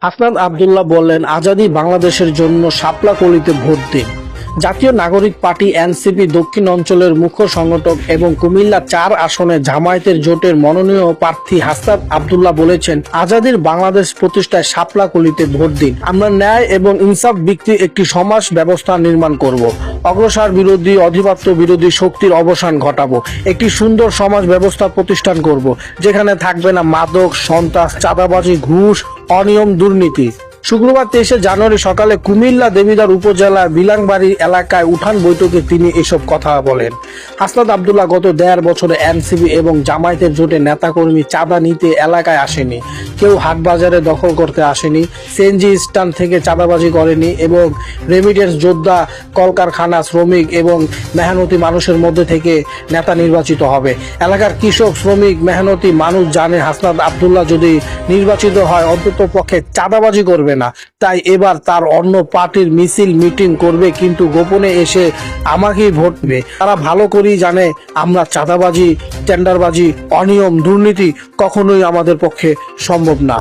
হাসনাত আব্দুল্লাহ বললেন, আজাদী বাংলাদেশের জন্য শাপলাকলিতে ভোট দিন। জাতীয় নাগরিক পার্টি এনসিপি দক্ষিণ অঞ্চলের মুখ্য সংগঠক এবং কুমিল্লা ৪ আসনে জামায়াতের জোটের মনোনীত প্রার্থী হাসনাত আব্দুল্লাহ বলেছেন, আজাদীর বাংলাদেশ প্রতিষ্ঠায় শাপলাকলিতে ভোট দিন। আমরা ন্যায় এবং ইনসাফ ভিত্তিক একটি সমাজ ব্যবস্থা নির্মাণ করব। অগ্রসর বিরোধী, অধিপত্য বিরোধী শক্তির অবসান ঘটাবো। একটি সুন্দর সমাজ ব্যবস্থা প্রতিষ্ঠান করব, যেখানে থাকবে না মাদক, সন্ত্রাস, চাঁদাবাজি, ঘুষ, অনিয়ম, দুর্নীতি। শুক্রবার 23 জানুয়ারি সকালে কুমিল্লা দেবিদ্বার উপজেলার বিলাংবাড়ি এলাকায় উঠান বৈঠকে তিনি এসব কথা বলেন। হাসনাত আব্দুল্লাহ গত ১.৫ বছরে এনসিপি এবং জামায়াতের জোটের নেতাকর্মী চাঁদা নিতে এলাকায় আসেনি, কেউ হাট বাজারে দখল করতে আসেনি, সিএনজি স্ট্যান্ড থেকে চাঁদাবাজি করেনি এবং রেমিটেন্স যোদ্ধা, কলকারখানা শ্রমিক এবং মেহনতি মানুষের মধ্যে থেকে নেতা নির্বাচিত হবে। এলাকার কৃষক, শ্রমিক, মেহনতি মানুষ জানে হাসনাত আব্দুল্লাহ যদি নির্বাচিত হয় অন্তত পক্ষে চাঁদাবাজি করবে না। তাই এবার তার অন্য পার্টির মিছিল মিটিং করবে, কিন্তু গোপনে এসে আমাকেই ভোট দেবে। তারা ভালো করেই জানে আমরা চাঁদাবাজি, টেন্ডারবাজি, অনিয়ম, দুর্নীতি কখনোই আমাদের পক্ষে সম্ভব না।